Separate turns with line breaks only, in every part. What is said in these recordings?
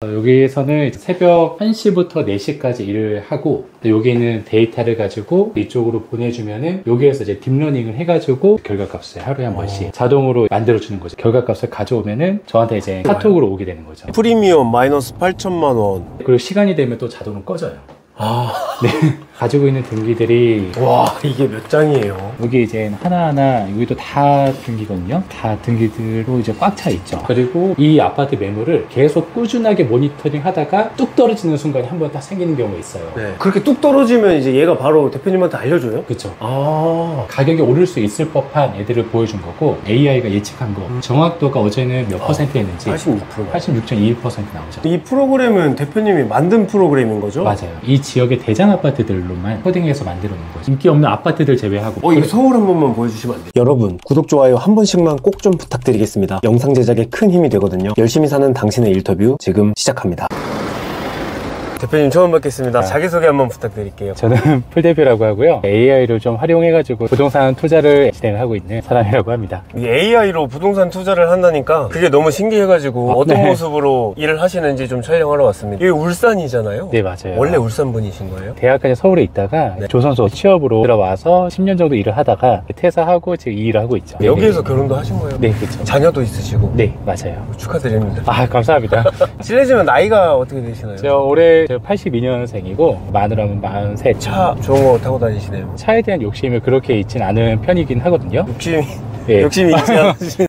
여기에서는 새벽 1시부터 4시까지 일을 하고 여기는 데이터를 가지고 이쪽으로 보내주면은 여기에서 이제 딥러닝을 해가지고 결과값을 하루에 한 번씩 자동으로 만들어주는 거죠. 결과값을 가져오면은 저한테 이제 카톡으로 오게 되는 거죠.
프리미엄 마이너스 8천만 원.
그리고 시간이 되면 또 자동으로 꺼져요. 네. 가지고 있는 등기들이
와, 이게 몇 장이에요?
여기 이제 하나하나 여기도 다 등기거든요. 다 등기들로 이제 꽉 차 있죠. 그리고 이 아파트 매물을 계속 꾸준하게 모니터링 하다가 뚝 떨어지는 순간이 한 번 딱 생기는 경우가 있어요.
네. 그렇게 뚝 떨어지면 이제 얘가 바로 대표님한테 알려줘요?
그쵸.
아,
가격이 오를 수 있을 법한 애들을 보여준 거고 AI가 예측한 거 정확도가 어제는 몇 퍼센트였는지
86%.
86.21% 나오죠.
이 프로그램은 대표님이 만든 프로그램인 거죠?
맞아요. 이 지역의 대장 아파트들로만 코딩해서 만들어 놓은 거죠. 인기 없는 아파트들 제외하고.
이거 서울 한 번만 보여주시면 안 돼요? 여러분, 구독, 좋아요 한 번씩만 꼭 좀 부탁드리겠습니다. 영상 제작에 큰 힘이 되거든요. 열심히 사는 당신의 인터뷰 지금 시작합니다. 대표님 처음 뵙겠습니다. 자기소개 한번 부탁드릴게요.
저는 풀대표라고 하고요. AI를 좀 활용해가지고 부동산 투자를 진행을 하고 있는 사람이라고 합니다.
이 AI로 부동산 투자를 한다니까 그게 너무 신기해가지고 어떤
네.
모습으로 일을 하시는지 좀 촬영하러 왔습니다. 이게 울산이잖아요?
네, 맞아요.
원래 울산 분이신 거예요?
대학까지 서울에 있다가
네.
조선소 취업으로 들어와서 10년 정도 일을 하다가 퇴사하고 지금 이 일을 하고 있죠.
여기에서 결혼도 하신 거예요?
네, 그렇죠.
자녀도 있으시고?
네, 맞아요.
축하드립니다.
아, 감사합니다.
실례지만 나이가 어떻게 되시나요?
저 올해 82년생이고 만으로는 43.
차 좋은 거 타고 다니시네요.
차에 대한 욕심이 그렇게 있진 않은 편이긴 하거든요.
욕심이 있지 않으신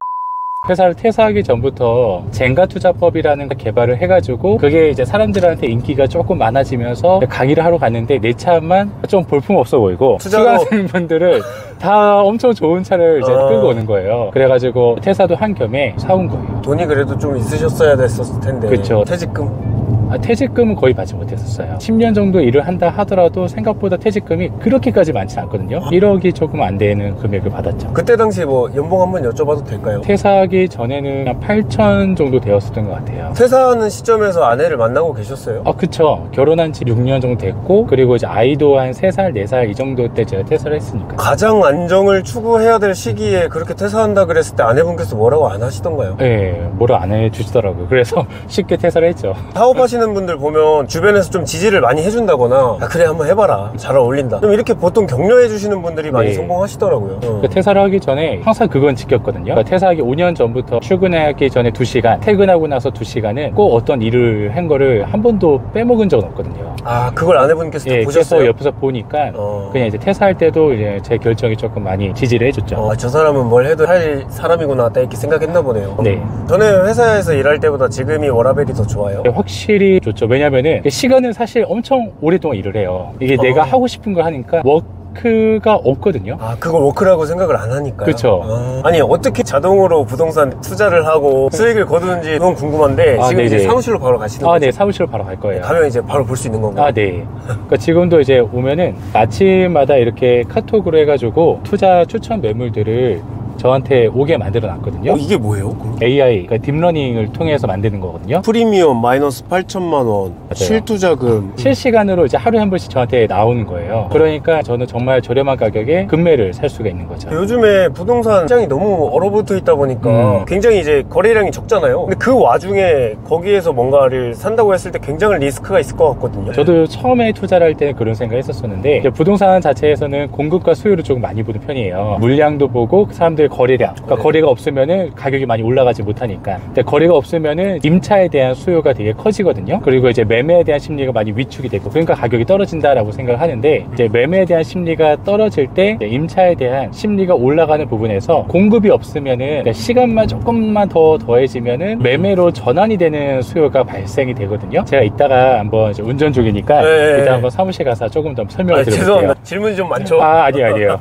회사를 퇴사하기 전부터 젠가 투자법이라는 걸 개발을 해가지고 그게 이제 사람들한테 인기가 조금 많아지면서 강의를 하러 갔는데 내 차만 좀 볼품 없어 보이고 수강생분들을 다 엄청 좋은 차를 이제 끌고 오는 거예요. 그래가지고 퇴사도 한 겸에 사온 거예요.
돈이 그래도 좀 있으셨어야 됐었을 텐데.
그쵸.
퇴직금?
퇴직금은 거의 받지 못했었어요. 10년 정도 일을 한다 하더라도 생각보다 퇴직금이 그렇게까지 많지 않거든요. 1억이 조금 안 되는 금액을 받았죠.
그때 당시 뭐 연봉 한번 여쭤봐도 될까요?
퇴사하기 전에는 한 8천 정도 되었었던 것 같아요.
퇴사하는 시점에서 아내를 만나고 계셨어요?
그쵸. 결혼한 지 6년 정도 됐고 그리고 이제 아이도 한 3살, 4살 이 정도 때 제가 퇴사를 했으니까.
가장 안정을 추구해야 될 시기에 그렇게 퇴사한다 그랬을 때 아내분께서 뭐라고 안 하시던가요?
네, 뭐라 안 해주시더라고요. 그래서 쉽게 퇴사를 했죠.
사업하시는 분들 보면 주변에서 좀 지지를 많이 해준다거나 그래 한번 해봐라 잘 어울린다 좀 이렇게 보통 격려해 주시는 분들이 많이
네.
성공하시더라고요.
퇴사를 하기 전에 항상 그건 지켰거든요. 그러니까 퇴사하기 5년 전부터 출근하기 전에 2시간, 퇴근하고 나서 2시간은 꼭 어떤 일을 한 거를 한 번도 빼먹은 적은 없거든요.
아, 그걸 아내분께서
예,
보셨어요?
계속 옆에서 보니까 그냥 이제 퇴사할 때도 이제 제 결정이 조금 많이 지지를 해줬죠.
저 사람은 뭘 해도 할 사람이구나 딱 이렇게 생각했나 보네요.
네.
저는 회사에서 일할 때보다 지금이 워라벨이 더 좋아요.
확실히 좋죠. 왜냐면은 시간은 사실 엄청 오랫동안 일을 해요. 이게 내가 하고 싶은 걸 하니까 워크가 없거든요.
아, 그걸 워크라고 생각을 안 하니까요.
그쵸.
아니 어떻게 자동으로 부동산 투자를 하고 수익을 거두는지 그건 궁금한데 지금 이제 사무실로 바로 가시는 거죠?
네, 사무실로 바로 갈 거예요.
가면 이제 바로 볼 수 있는 건가요?
네. 그러니까 지금도 이제 오면은 아침마다 이렇게 카톡으로 해가지고 투자 추천 매물들을 저한테 오게 만들어 놨거든요.
이게 뭐예요?
AI, 그러니까 딥러닝을 통해서 만드는 거거든요.
프리미엄 마이너스 8천만 원, 실투자금
실시간으로 이제 하루에 한 번씩 저한테 나오는 거예요. 그러니까 저는 정말 저렴한 가격에 금매를 살 수가 있는 거죠.
요즘에 부동산 시장이 너무 얼어붙어 있다 보니까 굉장히 이제 거래량이 적잖아요. 근데 그 와중에 거기에서 뭔가를 산다고 했을 때 굉장히 리스크가 있을 것 같거든요.
저도 처음에 투자를 할 때는 그런 생각을 했었었는데 부동산 자체에서는 공급과 수요를 조금 많이 보는 편이에요. 물량도 보고 사람들 거래량, 그러니까 거래가 없으면은 가격이 많이 올라가지 못하니까. 근데 거래가 없으면은 임차에 대한 수요가 되게 커지거든요. 그리고 이제 매매에 대한 심리가 많이 위축이 되고, 그러니까 가격이 떨어진다라고 생각을 하는데, 이제 매매에 대한 심리가 떨어질 때 임차에 대한 심리가 올라가는 부분에서 공급이 없으면은, 그러니까 시간만 조금만 더 더해지면은 매매로 전환이 되는 수요가 발생이 되거든요. 제가 이따가 한번 이제 운전 중이니까 이따 한번 사무실 가서 조금 더 설명을 드려볼게요.
죄송합니다. 질문이 좀 많죠?
아니에요.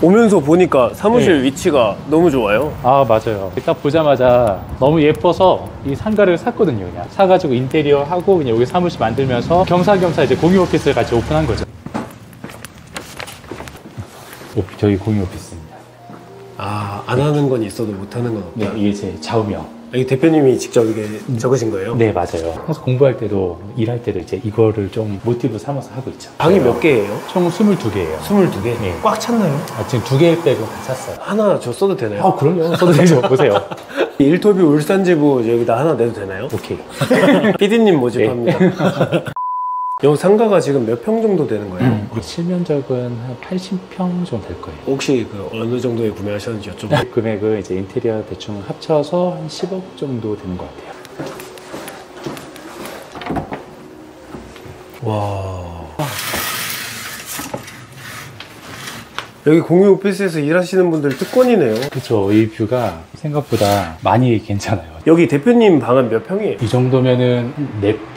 오면서 보니까 사무실 위치가 너무 좋아요.
맞아요. 일단 보자마자 너무 예뻐서 이 상가를 샀거든요. 그냥 사가지고 인테리어 하고 그냥 여기 사무실 만들면서 겸사겸사 이제 공유 오피스를 같이 오픈한 거죠. 저희 공유 오피스입니다.
안 하는 건 있어도 못 하는 건 없다.
네, 이게 제 좌우명.
이 대표님이 직접 이게 적으신 거예요?
네, 맞아요. 그래서 공부할 때도 일할 때도 이제 이거를 좀 모티브 삼아서 하고 있죠.
방이 몇 개예요?
총 22개예요.
22개?
네.
꽉 찼나요?
지금 2개 빼고 다 찼어요.
하나 저 써도 되나요?
그럼요. 써도 되죠. 보세요.
일터뷰 울산지부 여기다 하나 내도 되나요?
오케이.
PD님 모집합니다. 요 상가가 지금 몇 평 정도 되는 거예요?
실면적은 한 80평 정도 될 거예요.
혹시 그 어느 정도에 구매하셨는지 여쭤봐요.
금액은 이제 인테리어 대충 합쳐서 한 10억 정도 되는 것 같아요.
와. 여기 공유 오피스에서 일하시는 분들 특권이네요.
그렇죠. 이 뷰가 생각보다 많이 괜찮아요.
여기 대표님 방은 몇 평이에요?
이 정도면은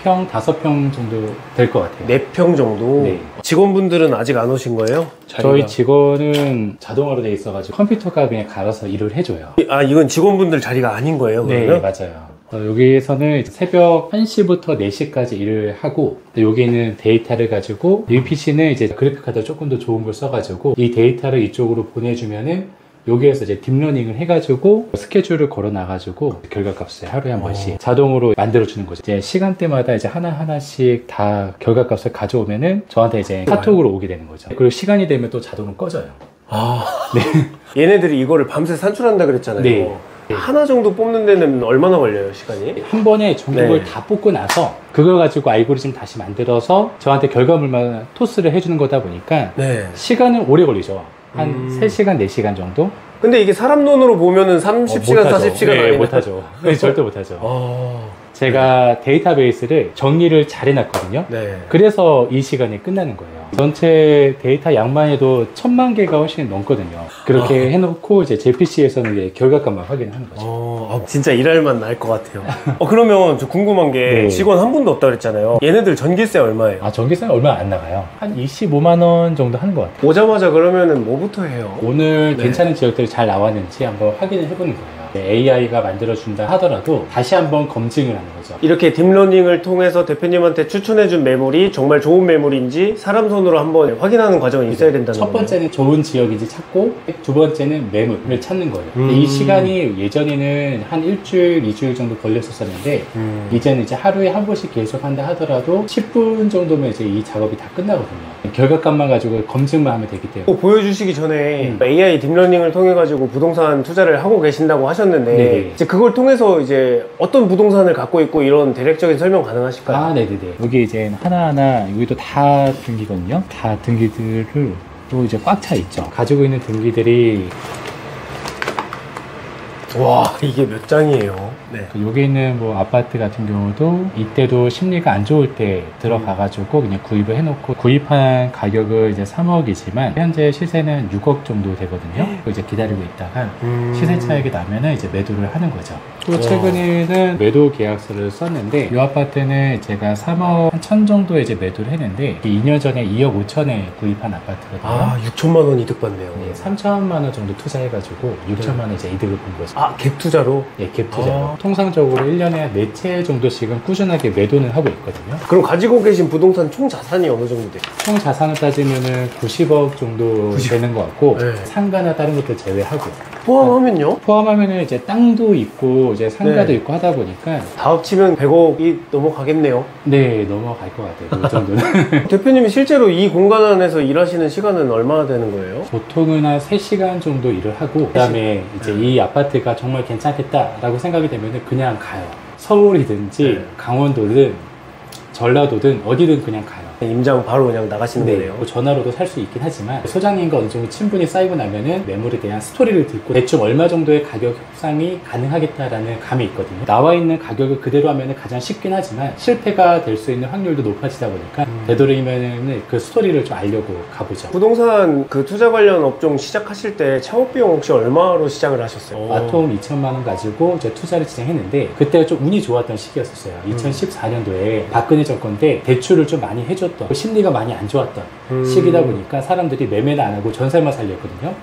4평, 5평 정도 될 것 같아요.
4평 정도?
네.
직원분들은 아직 안 오신 거예요?
저희 직원은 자동화로 돼 있어가지고 컴퓨터가 그냥 갈아서 일을 해줘요.
아, 이건 직원분들 자리가 아닌 거예요?
네,
그러면?
맞아요. 여기에서는 새벽 1시부터 4시까지 일을 하고, 여기 있는 데이터를 가지고 이 PC는 이제 그래픽카드 조금 더 좋은 걸 써가지고 이 데이터를 이쪽으로 보내주면은 여기에서 이제 딥러닝을 해가지고 스케줄을 걸어 놔가지고 결과값을 하루에 한 번씩 자동으로 만들어주는 거죠. 이제 시간대마다 이제 하나하나씩 다 결과값을 가져오면은 저한테 이제 카톡으로 오게 되는 거죠. 그리고 시간이 되면 또 자동으로 꺼져요.
아, 네. 얘네들이 이거를 밤새 산출한다 그랬잖아요.
네.
하나 정도 뽑는 데는 얼마나 걸려요, 시간이?
한 번에 전국을
네.
다 뽑고 나서 그걸 가지고 알고리즘 다시 만들어서 저한테 결과물만 토스를 해주는 거다 보니까
네.
시간은 오래 걸리죠. 한 3시간, 4시간 정도?
근데 이게 사람 눈으로 보면은 30시간,
못하죠.
40시간
네,
아니면
못하죠. 네, 절대 못하죠.
아,
제가 데이터베이스를 정리를 잘 해놨거든요.
네.
그래서 이 시간이 끝나는 거예요. 전체 데이터 양만 해도 1000만 개가 훨씬 넘거든요. 그렇게 해놓고 이제 제 PC에서는 이제 결과값만 확인하는 거죠.
진짜 일할만 날 것 같아요. 그러면 저 궁금한 게
네.
직원 한 분도 없다 그랬잖아요. 얘네들 전기세 얼마예요?
전기세는 얼마 안 나가요. 한 25만 원 정도 하는 것 같아요.
오자마자 그러면은 뭐부터 해요?
오늘
네.
괜찮은 지역들이 잘 나왔는지 한번 확인을 해보는 거예요. AI가 만들어준다 하더라도 다시 한번 검증을 하는 거죠.
이렇게 딥러닝을 통해서 대표님한테 추천해준 매물이 정말 좋은 매물인지 사람 손으로 한번 확인하는 과정이 있어야 된다는
첫
거예요.
번째는 좋은 지역인지 찾고, 두 번째는 매물을 찾는 거예요. 이 시간이 예전에는 한 일주일, 2주일 정도 걸렸었는데 이제는 이제 하루에 한 번씩 계속 한다 하더라도 10분 정도면 이제 이 작업이 다 끝나거든요. 결과값만 가지고 검증만 하면 되기 때문에.
보여주시기 전에 AI 딥러닝을 통해 가지고 부동산 투자를 하고 계신다고 하셨는데
네네.
이제 그걸 통해서 이제 어떤 부동산을 갖고 있고 이런 대략적인 설명 가능하실까요?
네네네. 여기 이제 하나하나 여기도 다 등기거든요. 다 등기들을 또 이제 꽉 차 있죠. 가지고 있는 등기들이
와, 이게 몇 장이에요? 네.
여기 있는 뭐 아파트 같은 경우도 이때도 심리가 안 좋을 때 들어가가지고 그냥 구입을 해놓고 구입한 가격은 이제 3억이지만 현재 시세는 6억 정도 되거든요. 이제 기다리고 있다가 시세 차익이 나면은 이제 매도를 하는 거죠. 또 최근에는 매도 계약서를 썼는데 이 아파트는 제가 3억 한 1천 정도에 이제 매도를 했는데 2년 전에 2억 5천에 구입한 아파트거든요.
6천만 원 이득 받네요.
네, 3천만 원 정도 투자해가지고 6천만 원 이제 이득을 본 거죠.
갭 투자로?
예, 갭 투자로. 통상적으로 1년에 4채 정도씩은 꾸준하게 매도는 하고 있거든요.
그럼 가지고 계신 부동산 총 자산이 어느 정도 돼요?
총 자산을 따지면은 90억 정도 되는 것 같고,
네.
상가나 다른 것들 제외하고.
포함하면요?
포함하면은 이제 땅도 있고, 이제 상가도
네.
있고 하다 보니까,
다 합치면 100억이 넘어가겠네요.
네, 넘어갈 것 같아요. 그 정도는.
대표님이 실제로 이 공간 안에서 일하시는 시간은 얼마나 되는 거예요?
보통은 한 3시간 정도 일을 하고, 그 다음에 이제 이 아파트가 정말 괜찮겠다라고 생각이 되면은 그냥 가요. 서울이든지,
네.
강원도든, 전라도든, 어디든 그냥 가요.
임장 바로 그냥 나가시는 거네요.
뭐 전화로도 살 수 있긴 하지만 소장님과 어느 정도 친분이 쌓이고 나면은 매물에 대한 스토리를 듣고 대충 얼마 정도의 가격 협상이 가능하겠다라는 감이 있거든요. 나와 있는 가격을 그대로 하면은 가장 쉽긴 하지만 실패가 될 수 있는 확률도 높아지다 보니까 되도록이면은 그 스토리를 좀 알려고 가보죠.
부동산 그 투자 관련 업종 시작하실 때 창업 비용 혹시 얼마로 시작을 하셨어요?
아톰 2천만 원 가지고 이제 투자를 진행했는데 그때가 좀 운이 좋았던 시기였었어요. 2014년도에 박근혜 정권 때 대출을 좀 많이 해줘 힘줬던 심리가 많이 안 좋았던 시기다 보니까 사람들이 매매는 안 하고 전세만 살렸거든요.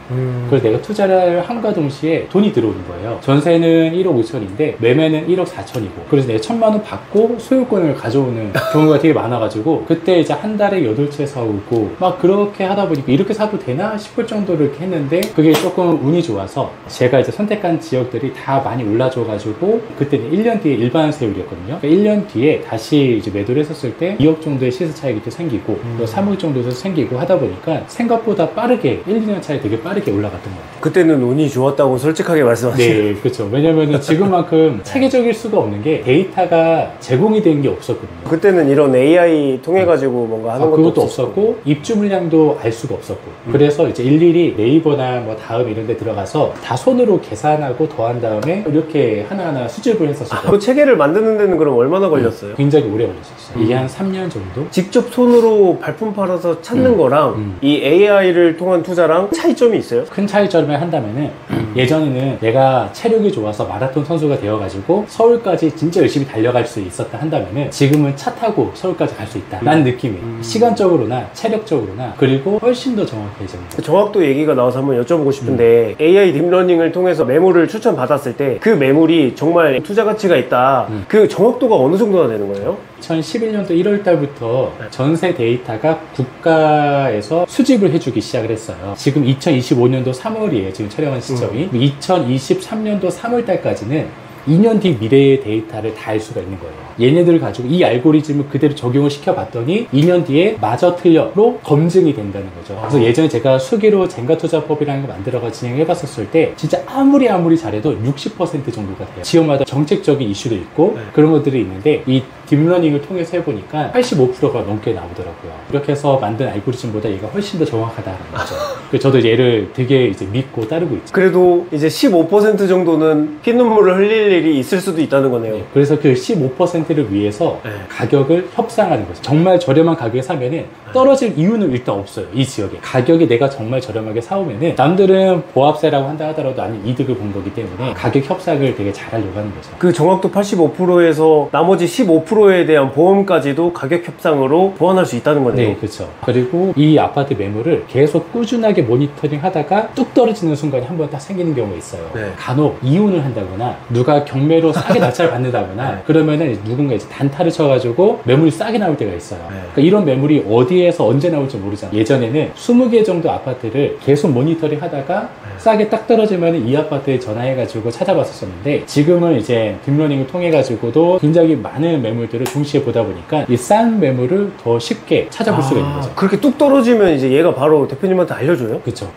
그래서 내가 투자를 함과 동시에 돈이 들어오는 거예요. 전세는 1억 5천인데 매매는 1억 4천이고 그래서 내가 1,000만 원 받고 소유권을 가져오는 경우가 되게 많아가지고 그때 이제 한 달에 8채 사오고 막 그렇게 하다 보니까 이렇게 사도 되나 싶을 정도로 이렇게 했는데 그게 조금 운이 좋아서 제가 이제 선택한 지역들이 다 많이 올라줘가지고 그때는 1년 뒤에 일반 세율이었거든요. 그러니까 1년 뒤에 다시 이제 매도를 했었을 때 2억 정도의 시세 차익이 또 생기고 또 3억 정도도 생기고 하다 보니까 생각보다 빠르게 1, 2년 차에 되게 빠르게 올라갔던 것 같아요.
그때는 운이 좋았다고 솔직하게 말씀하시네요.
네, 그렇죠. 왜냐면은 지금만큼 체계적일 수가 없는 게 데이터가 제공이 된 게 없었거든요.
그때는 이런 AI 통해 가지고 뭔가 하는 것도
그것도 없었고 입주 물량도 알 수가 없었고 그래서 이제 일일이 네이버나 뭐 다음 이런 데 들어가서 다 손으로 계산하고 더한 다음에 이렇게 하나하나 수집을 했었어요.
그 체계를 만드는 데는 그럼 얼마나 걸렸어요?
굉장히 오래 걸렸었어요. 이게 한 3년 정도?
직접 손으로 발품 팔아서 찾는 거랑 이 AI를 통한 투자랑 차이점이 있어요?
큰 차이점을 한다면은 예전에는 내가 체력이 좋아서 마라톤 선수가 되어가지고 서울까지 진짜 열심히 달려갈 수 있었다 한다면은 지금은 차 타고 서울까지 갈 수 있다 라는 느낌이 시간적으로나 체력적으로나 그리고 훨씬 더 정확해집니다.
정확도 얘기가 나와서 한번 여쭤보고 싶은데 AI 딥러닝을 통해서 매물을 추천받았을 때 그 매물이 정말 투자 가치가 있다 그 정확도가 어느 정도나 되는 거예요?
2011년도 1월 달부터 전세 데이터가 국가에서 수집을 해주기 시작을 했어요. 지금 2025년도 3월이에요. 지금 촬영한 시점이. 2023년도 3월 달까지는 2년 뒤 미래의 데이터를 다 알 수가 있는 거예요. 얘네들 가지고 이 알고리즘을 그대로 적용을 시켜봤더니 2년 뒤에 맞아 틀려로 검증이 된다는 거죠. 그래서 예전에 제가 수기로 젠가투자법이라는 거 만들어가 진행해봤었을 때 진짜 아무리 잘해도 60% 정도가 돼요. 지역마다 정책적인 이슈도 있고 그런 것들이 있는데 이 딥러닝을 통해서 해보니까 85%가 넘게 나오더라고요. 이렇게 해서 만든 알고리즘보다 얘가 훨씬 더 정확하다는 거죠. 그래서 저도 얘를 되게 이제 믿고 따르고 있죠.
그래도 이제 15% 정도는 피눈물을 흘릴 일이 있을 수도 있다는 거네요.
네, 그래서 그 15%를 위해서 가격을 협상하는 거죠. 정말 저렴한 가격에 사면은 떨어질 이유는 일단 없어요. 이 지역에 가격이 내가 정말 저렴하게 사오면은 남들은 보합세라고 한다 하더라도 아니 이득을 본 거기 때문에 가격 협상을 되게 잘하려고 하는 거죠.
그 정확도 85%에서 나머지 15%에 대한 보험까지도 가격 협상으로 보완할 수 있다는 거네요.
네, 그렇죠. 그리고 이 아파트 매물을 계속 꾸준하게 모니터링 하다가 뚝 떨어지는 순간이 한 번 딱 생기는 경우가 있어요. 간혹 이혼을 한다거나 누가 경매로 싸게 낙찰 받는다거나 그러면은 누군가 이제 단타를 쳐가지고 매물이 싸게 나올 때가 있어요. 그러니까 이런 매물이 어디에서 언제 나올지 모르잖아요. 예전에는 20개 정도 아파트를 계속 모니터링 하다가 싸게 딱 떨어지면 이 아파트에 전화해가지고 찾아봤었는데 지금은 이제 딥러닝을 통해가지고도 굉장히 많은 매물들을 동시에 보다 보니까 이 싼 매물을 더 쉽게 찾아볼 수가 있는 거죠.
그렇게 뚝 떨어지면 이제 얘가 바로 대표님한테 알려줘요?
그렇죠.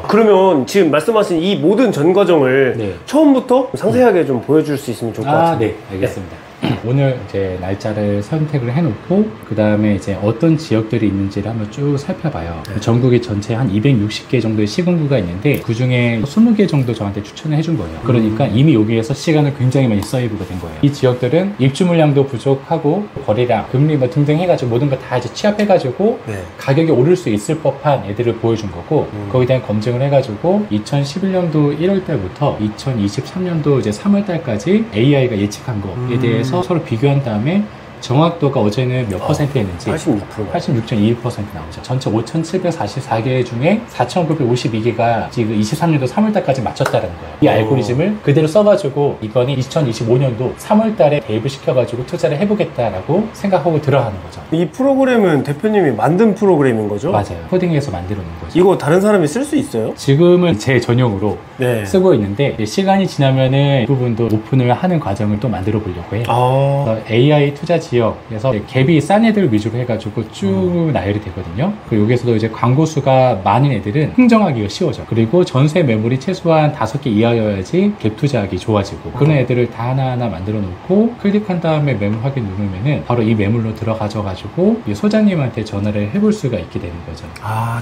그러면 지금 말씀하신 이 모든 전 과정을 처음부터 상세하게 좀 보여줄 수 있으면 좋을 것 같아요.
네, 알겠습니다. 오늘 이제 날짜를 선택을 해놓고 그 다음에 이제 어떤 지역들이 있는지를 한번 쭉 살펴봐요. 전국에 전체 한 260개 정도의 시군구가 있는데 그 중에 20개 정도 저한테 추천을 해준 거예요. 그러니까 이미 여기에서 시간을 굉장히 많이 세이브가 된 거예요. 이 지역들은 입주 물량도 부족하고 거래량, 금리 뭐 등등 해가지고 모든 거 다 이제 취합해가지고 가격이 오를 수 있을 법한 애들을 보여준 거고 거기에 대한 검증을 해가지고 2011년도 1월 달부터 2023년도 이제 3월 달까지 AI가 예측한 거에 대해서 서로 비교한 다음에 정확도가 어제는 몇 퍼센트였는지 86.21% 나오죠. 전체 5,744개 중에 4,952개가 지금 23년도 3월달까지 맞췄다는 거예요. 이 알고리즘을 그대로 써가지고 이번에 2025년도 3월달에 대입을 시켜가지고 투자를 해보겠다라고 생각하고 들어가는 거죠.
이 프로그램은 대표님이 만든 프로그램인 거죠?
맞아요. 코딩해서 만들어 놓은 거죠.
이거 다른 사람이 쓸 수 있어요?
지금은 제 전용으로 쓰고 있는데 시간이 지나면은 이 부분도 오픈을 하는 과정을 또 만들어 보려고 해요. AI 투자 지역에서 갭이 싼 애들 위주로 해가지고 쭉 나열이 되거든요. 그리고 여기서도 이제 광고 수가 많은 애들은 흥정하기가 쉬워져. 그리고 전세 매물이 최소한 5개 이하여야지 갭 투자하기 좋아지고 그런 애들을 다 하나하나 만들어 놓고 클릭한 다음에 매물 확인 누르면은 바로 이 매물로 들어가져가지고 소장님한테 전화를 해볼 수가 있게 되는 거죠.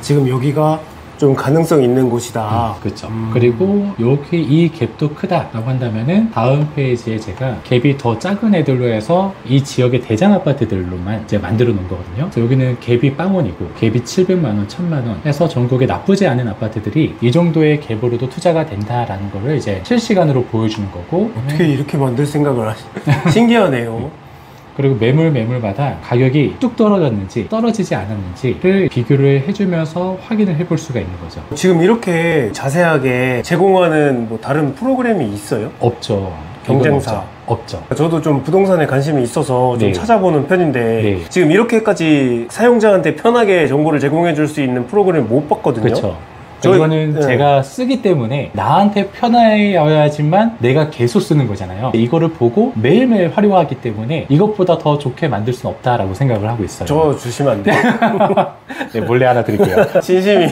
지금 여기가 좀 가능성 있는 곳이다.
그렇죠. 그리고 여기 이 갭도 크다라고 한다면은 다음 페이지에 제가 갭이 더 작은 애들로 해서 이 지역의 대장 아파트들로만 이제 만들어 놓은 거거든요. 그래서 여기는 갭이 빵원이고 갭이 700만 원, 1000만 원 해서 전국에 나쁘지 않은 아파트들이 이 정도의 갭으로도 투자가 된다라는 거를 이제 실시간으로 보여주는 거고.
어떻게 이렇게 만들 생각을 하시? 신기하네요.
그리고 매물마다 가격이 뚝 떨어졌는지 떨어지지 않았는지를 비교를 해주면서 확인을 해볼 수가 있는 거죠.
지금 이렇게 자세하게 제공하는 뭐 다른 프로그램이 있어요?
없죠.
경쟁사?
없죠.
저도 좀 부동산에 관심이 있어서 좀
네.
찾아보는 편인데
네.
지금 이렇게까지 사용자한테 편하게 정보를 제공해 줄 수 있는 프로그램 못 봤거든요.
그렇죠.
저희-
이거는
네.
제가 쓰기 때문에 나한테 편하여야지만 내가 계속 쓰는 거잖아요. 이거를 보고 매일매일 활용하기 때문에 이것보다 더 좋게 만들 수는 없다라고 생각을 하고 있어요.
저 주시면 안 돼요?
네, 몰래 하나 드릴게요.
진심이.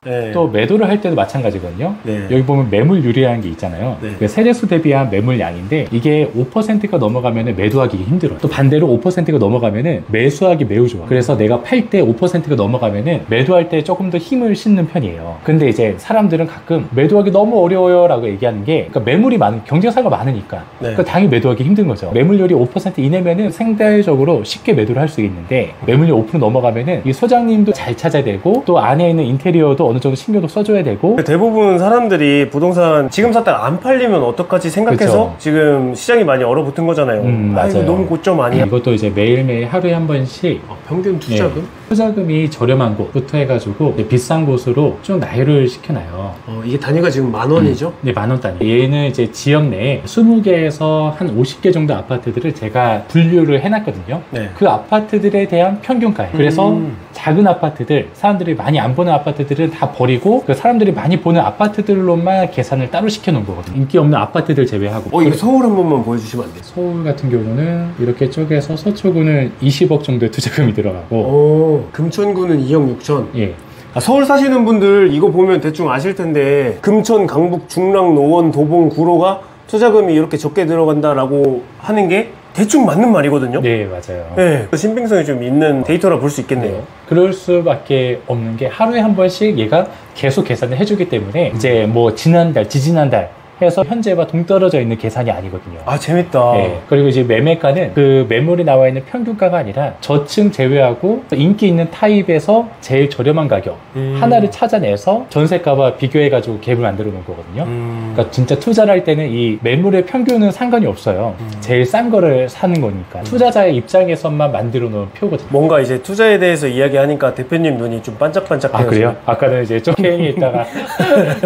네.
또 매도를 할 때도 마찬가지거든요.
네.
여기 보면 매물률이라는 게 있잖아요.
네.
그 세대수 대비한 매물량인데 이게 5%가 넘어가면 매도하기 힘들어요. 또 반대로 5%가 넘어가면 매수하기 매우 좋아. 그래서 내가 팔 때 5%가 넘어가면 매도할 때 조금 더 힘을 싣는 편이에요. 근데 이제 사람들은 가끔 매도하기 너무 어려워요 라고 얘기하는 게 그러니까 매물이 많은 경쟁사가 많으니까
네.
그러니까 당연히 매도하기 힘든 거죠. 매물률이 5% 이내면은 상대적으로 쉽게 매도를 할 수 있는데 매물률 5% 넘어가면은 이 소장님도 잘 찾아야 되고 또 안에 있는 인테리어도 어느 정도 신경도 써줘야 되고.
대부분 사람들이 부동산 지금 샀다가 안 팔리면 어떡하지 생각해서
그쵸.
지금 시장이 많이 얼어붙은 거잖아요.
맞아요.
이거 너무 고점 아니야?
이것도 이제 매일매일 하루에 한 번씩
평균 투자금?
투자금이 저렴한 곳부터 해가지고 이제 비싼 곳으로 쭉 나열을 시켜놔요.
이게 단위가 지금 10,000원이죠?
네, 10,000원 단위. 얘는 이제 지역 내에 20개에서 한 50개 정도 아파트들을 제가 분류를 해놨거든요.
네.
그 아파트들에 대한 평균가예요. 그래서 작은 아파트들, 사람들이 많이 안 보는 아파트들은 다 버리고 그 사람들이 많이 보는 아파트들로만 계산을 따로 시켜놓은 거거든요. 인기 없는 아파트들 제외하고.
이거 서울 한 번만 보여주시면 안 돼요?
서울 같은 경우는 이렇게 쪼개서 서초구는 20억 정도의 투자금이 들어가고
금천구는 2억 6천.
예.
서울 사시는 분들 이거 보면 대충 아실 텐데 금천, 강북, 중랑, 노원, 도봉, 구로가 투자금이 이렇게 적게 들어간다라고 하는 게 대충 맞는 말이거든요.
네, 맞아요.
네, 신빙성이 좀 있는 데이터라 볼 수 있겠네요.
그럴 수밖에 없는 게 하루에 한 번씩 얘가 계속 계산을 해주기 때문에 이제 뭐 지난달, 지지난달 해서 현재와 동떨어져 있는 계산이 아니거든요.
재밌다.
네. 그리고 이제 매매가는 그 매물이 나와 있는 평균가가 아니라 저층 제외하고 인기 있는 타입에서 제일 저렴한 가격 하나를 찾아내서 전세가와 비교해가지고 갭을 만들어 놓은 거거든요. 그러니까 진짜 투자를 할 때는 이 매물의 평균은 상관이 없어요. 제일 싼 거를 사는 거니까. 투자자의 입장에서만 만들어 놓은 표거든요.
뭔가 이제 투자에 대해서 이야기하니까 대표님 눈이 좀 반짝반짝해요.
아, 그래요? 아까는 이제 쪼개니 있다가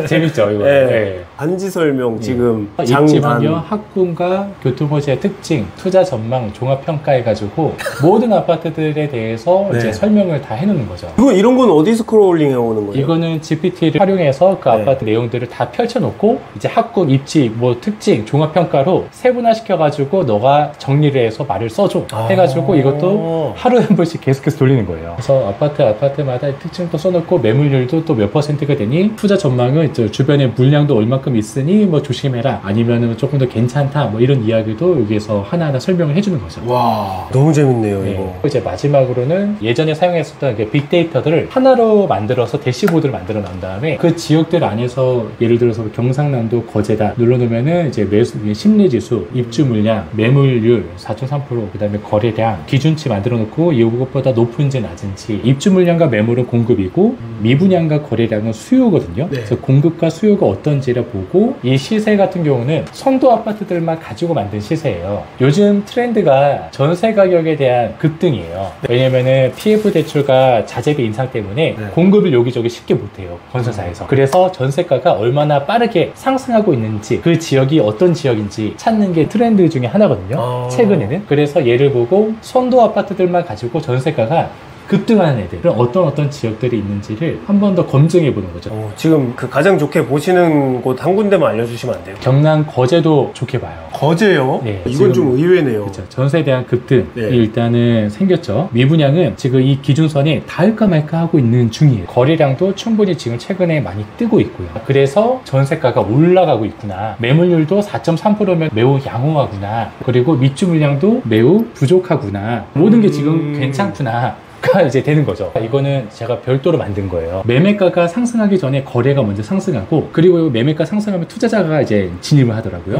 재밌죠, 이거.
네.
네.
반지 설명 지금
입지만요,
장단.
학군과 교통호재의 특징, 투자 전망, 종합평가해가지고 모든 아파트들에 대해서
네.
이제 설명을 다 해놓는 거죠.
이런 건 어디 스크롤링 해오는 거예요?
이거는 GPT를 활용해서 그
네.
아파트 내용들을 다 펼쳐놓고 이제 학군, 입지, 뭐 특징, 종합평가로 세분화시켜가지고 너가 정리를 해서 말을 써줘 해가지고 이것도 하루에 한 번씩 계속해서 돌리는 거예요. 그래서 아파트마다 특징도 써놓고 매물률도 또 몇 %가 되니 투자 전망은 주변에 물량도 얼마큼 있으니 뭐 조심해라 아니면은 조금 더 괜찮다 뭐 이런 이야기도 여기에서 하나하나 설명을 해주는 거죠.
와, 너무 재밌네요.
네.
이거.
이제 마지막으로는 예전에 사용했었던 그 빅데이터들을 하나로 만들어서 대시보드를 만들어 놓은 다음에 그 지역들 안에서 예를 들어서 경상남도 거제다 눌러놓으면은 이제 매수 심리지수, 입주 물량, 매물률 4.3%, 그 다음에 거래량 기준치 만들어 놓고 이것보다 높은지 낮은지, 입주 물량과 매물은 공급이고 미분양과 거래량은 수요거든요.
네.
그래서 공급과 수요가 어떤지를 보고 이 시세 같은 경우는 선도 아파트들만 가지고 만든 시세예요. 요즘 트렌드가 전세 가격에 대한 급등이에요. 왜냐면은 PF 대출과 자재비 인상 때문에
네.
공급을 여기저기 쉽게 못해요. 건설사에서. 그래서 전세가가 얼마나 빠르게 상승하고 있는지 그 지역이 어떤 지역인지 찾는 게 트렌드 중에 하나거든요. 최근에는. 그래서 얘를 보고 선도 아파트들만 가지고 전세가가 급등하는 애들은 어떤 지역들이 있는지를 한 번 더 검증해 보는 거죠.
지금 그 가장 좋게 보시는 곳 한 군데만 알려주시면 안 돼요?
경남 거제도 좋게 봐요.
거제요?
네,
이건
지금-
좀 의외네요.
그렇죠. 전세에 대한 급등이
네.
일단은 생겼죠. 미분양은 지금 이 기준선에 닿을까 말까 하고 있는 중이에요. 거래량도 충분히 지금 최근에 많이 뜨고 있고요. 그래서 전세가가 올라가고 있구나. 매물률도 4.3%면 매우 양호하구나. 그리고 입주 물량도 매우 부족하구나. 모든 게 지금 괜찮구나. 가 이제 되는 거죠. 이거는 제가 별도로 만든 거예요. 매매가가 상승하기 전에 거래가 먼저 상승하고, 그리고 매매가 상승하면 투자자가 이제 진입을 하더라고요.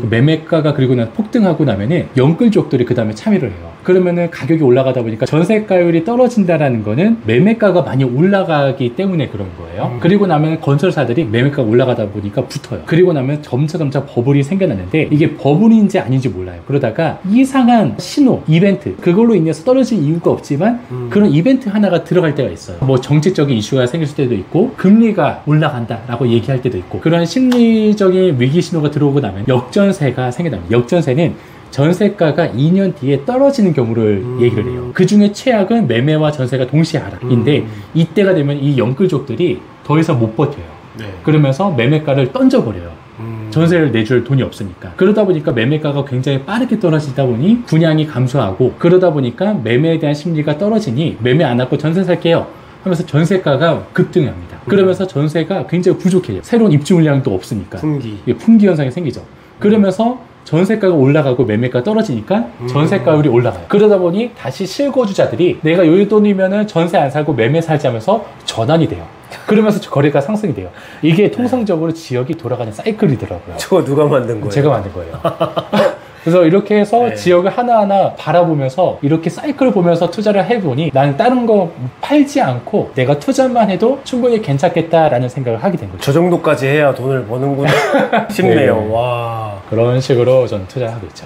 그 매매가가 그리고 난 폭등하고 나면은 영끌족들이 그 다음에 참여를 해요. 그러면은 가격이 올라가다 보니까 전세가율이 떨어진다라는 거는 매매가가 많이 올라가기 때문에 그런 거예요. 그리고 나면 건설사들이 매매가가 올라가다 보니까 붙어요. 그리고 나면 점차 버블이 생겨났는데 이게 버블인지 아닌지 몰라요. 그러다가 이상한 신호, 이벤트 그걸로 인해서 떨어진 이유가 없지만 그런 이벤트 하나가 들어갈 때가 있어요. 뭐 정치적인 이슈가 생길 때도 있고 금리가 올라간다라고 얘기할 때도 있고 그런 심리적인 위기 신호가 들어오고 나면 역전세가 생겨납니다. 역전세는 전세가가 2년 뒤에 떨어지는 경우를 얘기를 해요. 그 중에 최악은 매매와 전세가 동시에 하락인데 이때가 되면 이 영끌족들이 더 이상 못 버텨요.
네.
그러면서 매매가를 던져버려요. 전세를 내줄 돈이 없으니까. 그러다 보니까 매매가가 굉장히 빠르게 떨어지다 보니 분양이 감소하고 그러다 보니까 매매에 대한 심리가 떨어지니 매매 안 하고 전세 살게요 하면서 전세가가 급등합니다. 그러면서 전세가 굉장히 부족해요. 새로운 입주 물량도 없으니까. 품귀 현상이 생기죠. 그러면서 전세가가 올라가고 매매가가 떨어지니까 전세가율이 올라가요. 그러다 보니 다시 실거주자들이 내가 요 돈이면은 전세 안 살고 매매 살지 하면서 전환이 돼요. 그러면서 거래가 상승이 돼요. 이게 통상적으로 지역이 돌아가는 사이클이더라고요.
저거 누가 만든 거예요?
제가 만든 거예요. 그래서 이렇게 해서
네.
지역을 하나하나 바라보면서 이렇게 사이클을 보면서 투자를 해보니 나는 다른 거 팔지 않고 내가 투자만 해도 충분히 괜찮겠다라는 생각을 하게 된 거죠.
저 정도까지 해야 돈을 버는구나 싶네요.
네.
와.
그런 식으로 저는 투자를 하고 있죠.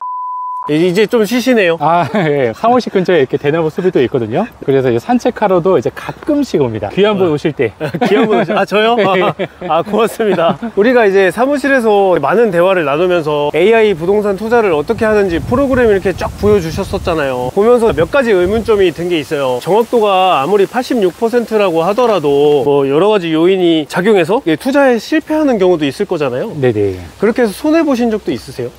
이제 좀 쉬시네요.
아, 예. 사무실 근처에 이렇게 대나무 숲이 있거든요. 그래서 이제 산책하러도 이제 가끔씩 옵니다. 귀한 분 오실 때.
귀한 분 오실 아, 저요? 아, 고맙습니다. 우리가 이제 사무실에서 많은 대화를 나누면서 AI 부동산 투자를 어떻게 하는지 프로그램 이렇게 쫙 보여주셨었잖아요. 보면서 몇 가지 의문점이 든 게 있어요. 정확도가 아무리 86%라고 하더라도 뭐 여러 가지 요인이 작용해서 투자에 실패하는 경우도 있을 거잖아요.
네네.
그렇게 해서 손해보신 적도 있으세요?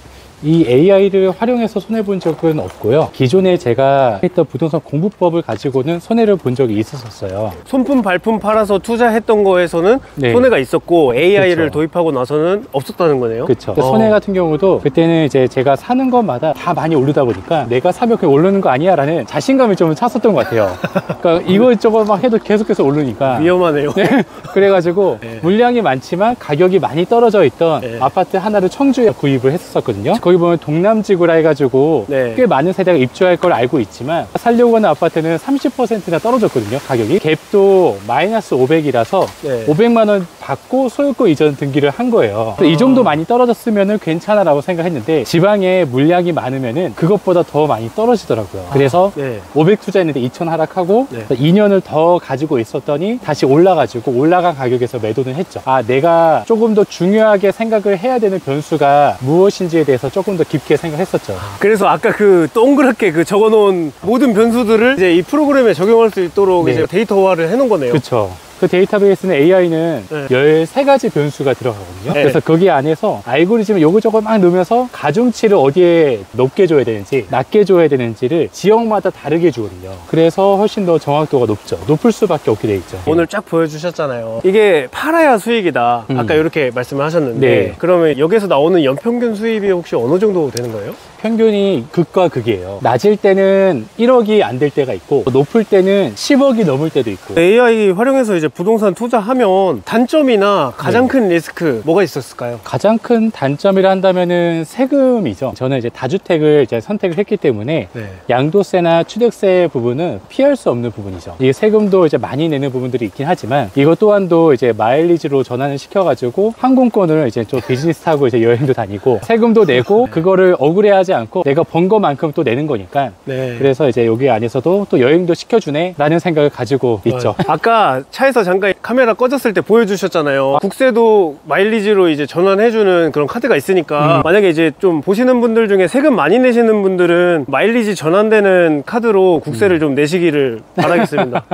이 AI를 활용해서 손해본 적은 없고요. 기존에 제가 했던 부동산 공부법을 가지고는 손해를 본 적이 있었어요.
손품 발품 팔아서 투자했던 거에서는
네.
손해가 있었고 AI를
그쵸.
도입하고 나서는 없었다는 거네요.
그렇죠. 손해 같은 경우도 그때는 이제 제가 사는 것마다 다 많이 오르다 보니까 내가 사면 그냥 오르는 거 아니야 라는 자신감이 좀 찼었던 것 같아요. 그러니까 이것저것 막 해도 계속해서 오르니까
위험하네요.
네. 그래가지고
네.
물량이 많지만 가격이 많이 떨어져 있던
네.
아파트 하나를 청주에 구입을 했었거든요. 거기 보면 동남지구라 해가지고
네.
꽤 많은 세대가 입주할 걸 알고 있지만 살려고 하는 아파트는 30%나 떨어졌거든요. 가격이. 갭도 마이너스 500이라서
네.
500만 원 받고 소유권 이전 등기를 한 거예요. 이 정도 많이 떨어졌으면 괜찮아 라고 생각했는데 지방에 물량이 많으면 그것보다 더 많이 떨어지더라고요. 그래서
네.
500 투자했는데 2,000 하락하고
네.
2년을 더 가지고 있었더니 다시 올라가지고 올라간 가격에서 매도는 했죠. 아, 내가 조금 더 중요하게 생각을 해야 되는 변수가 무엇인지에 대해서 조금 더 깊게 생각했었죠.
그래서 아까 그 동그랗게 그 적어놓은 모든 변수들을 이제 이 프로그램에 적용할 수 있도록
네.
이제 데이터화를 해놓은 거네요.
그렇죠. 그 데이터베이스는 AI는
네.
13가지 변수가 들어가거든요.
네.
그래서 거기 안에서 알고리즘을 요거저거 막 넣으면서 가중치를 어디에 높게 줘야 되는지 낮게 줘야 되는지를 지역마다 다르게 주거든요. 그래서 훨씬 더 정확도가 높죠. 높을 수밖에 없게 돼 있죠.
오늘 쫙 보여주셨잖아요. 이게 팔아야 수익이다. 아까 이렇게 말씀을 하셨는데
네.
그러면 여기서 나오는 연평균 수입이 혹시 어느 정도 되는 거예요?
평균이 극과 극이에요. 낮을 때는 1억이 안 될 때가 있고 높을 때는 10억이 넘을 때도 있고.
AI 활용해서 이제 부동산 투자하면 단점이나 가장
네.
큰 리스크 뭐가 있었을까요?
가장 큰 단점이라 한다면은 세금이죠. 저는 이제 다주택을 이제 선택을 했기 때문에
네.
양도세나 취득세 부분은 피할 수 없는 부분이죠. 이 세금도 이제 많이 내는 부분들이 있긴 하지만 이것 또한도 이제 마일리지로 전환을 시켜가지고 항공권을 이제 좀 비즈니스 타고 이제 여행도 다니고 세금도 내고 그거를 억울해하지 않고 내가 번 것만큼 또 내는 거니까.
네.
그래서 이제 여기 안에서도 또 여행도 시켜주네 라는 생각을 가지고 있죠.
아까 차에서 잠깐 카메라 꺼졌을 때 보여주셨잖아요. 국세도 마일리지로 이제 전환해주는 그런 카드가 있으니까 만약에 이제 좀 보시는 분들 중에 세금 많이 내시는 분들은 마일리지 전환되는 카드로 국세를 좀 내시기를 바라겠습니다.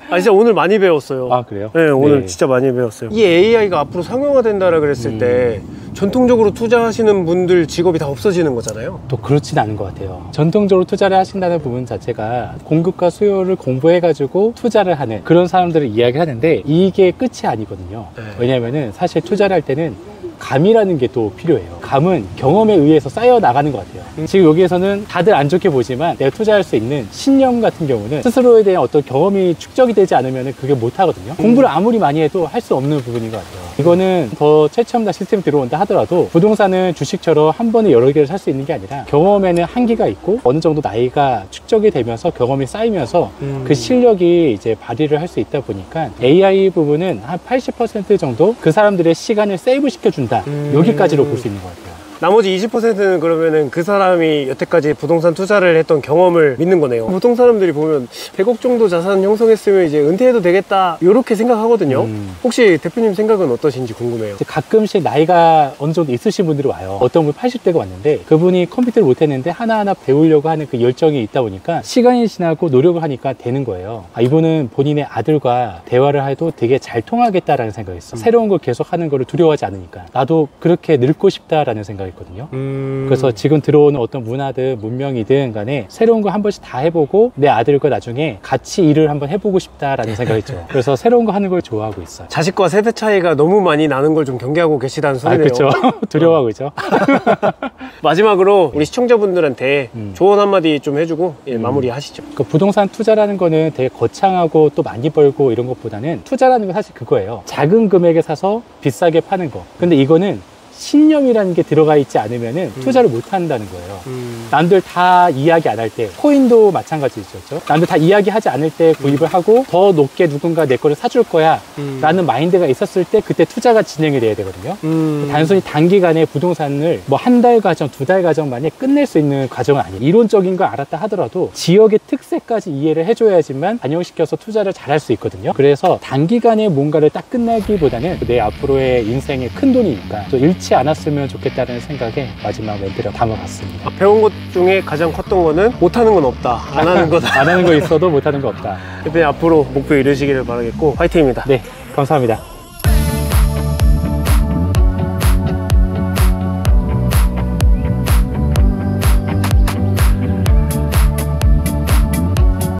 아, 진짜 오늘 많이 배웠어요.
아, 그래요?
네, 오늘
네.
진짜 많이 배웠어요. 이 AI가 앞으로 상용화된다라 그랬을 때 전통적으로 투자하시는 분들 직업이 다 없어지는 거잖아요.
또 그렇진 않은 것 같아요. 전통적으로 투자를 하신다는 부분 자체가 공급과 수요를 공부해가지고 투자를 하는 그런 사람들을 이야기를 하는데 이게 끝이 아니거든요.
네.
왜냐면은 사실 투자를 할 때는 감이라는 게 또 필요해요. 감은 경험에 의해서 쌓여 나가는 것 같아요. 지금 여기에서는 다들 안 좋게 보지만 내가 투자할 수 있는 신념 같은 경우는 스스로에 대한 어떤 경험이 축적이 되지 않으면 그게 못 하거든요. 공부를 아무리 많이 해도 할 수 없는 부분인 것 같아요. 이거는 더 최첨단 시스템이 들어온다 하더라도 부동산은 주식처럼 한 번에 여러 개를 살 수 있는 게 아니라 경험에는 한계가 있고 어느 정도 나이가 축적이 되면서 경험이 쌓이면서 그 실력이 이제 발휘를 할 수 있다 보니까 AI 부분은 한 80% 정도 그 사람들의 시간을 세이브 시켜준다. 여기까지로 볼 수 있는 것 같아요.
나머지 20%는 그러면은 그 사람이 여태까지 부동산 투자를 했던 경험을 믿는 거네요. 보통 사람들이 보면 100억 정도 자산 형성했으면 이제 은퇴해도 되겠다 이렇게 생각하거든요. 혹시 대표님 생각은 어떠신지 궁금해요.
가끔씩 나이가 어느 정도 있으신 분들이 와요. 어떤 분 80대가 왔는데 그분이 컴퓨터를 못했는데 하나하나 배우려고 하는 그 열정이 있다 보니까 시간이 지나고 노력을 하니까 되는 거예요. 이분은 본인의 아들과 대화를 해도 되게 잘 통하겠다라는 생각이 있어. 새로운 걸 계속 하는 거를 두려워하지 않으니까 나도 그렇게 늙고 싶다라는 생각이 있거든요. 그래서 지금 들어오는 어떤 문화든 문명이든 간에 새로운 거 한 번씩 다 해보고 내 아들과 나중에 같이 일을 한번 해보고 싶다라는 생각이 있죠. 그래서 새로운 거 하는 걸 좋아하고 있어요.
자식과 세대 차이가 너무 많이 나는 걸 좀 경계하고 계시다는 소리네요.
그렇죠. 두려워하고 있죠.
마지막으로 우리 시청자분들한테 조언 한마디 좀 해주고 마무리 하시죠.
그 부동산 투자라는 거는 되게 거창하고 또 많이 벌고 이런 것보다는 투자라는 건 사실 그거예요. 작은 금액에 사서 비싸게 파는 거. 근데 이거는 신념이라는 게 들어가 있지 않으면은 투자를 못 한다는 거예요. 남들 다 이야기 안 할 때, 코인도 마찬가지죠. 남들 다 이야기하지 않을 때 구입을 하고 더 높게 누군가 내 거를 사줄 거야 라는 마인드가 있었을 때 그때 투자가 진행이 돼야 되거든요. 단순히 단기간에 부동산을 뭐 한 달 과정, 두 달 과정 만에 끝낼 수 있는 과정은 아니에요. 이론적인 걸 알았다 하더라도 지역의 특색까지 이해를 해줘야지만 반영시켜서 투자를 잘할 수 있거든요. 그래서 단기간에 뭔가를 딱 끝내기보다는 내 앞으로의 인생의 큰 돈이니까 또 잃지 않았으면 좋겠다는 생각에 마지막 멘트를 담아봤습니다.
배운 것 중에 가장 컸던 거는 못하는 건 없다. 안 하는 거다.
안 하는 거 있어도 못하는 거 없다.
대표님 앞으로 목표 이루시기를 바라겠고 화이팅입니다.
네, 감사합니다.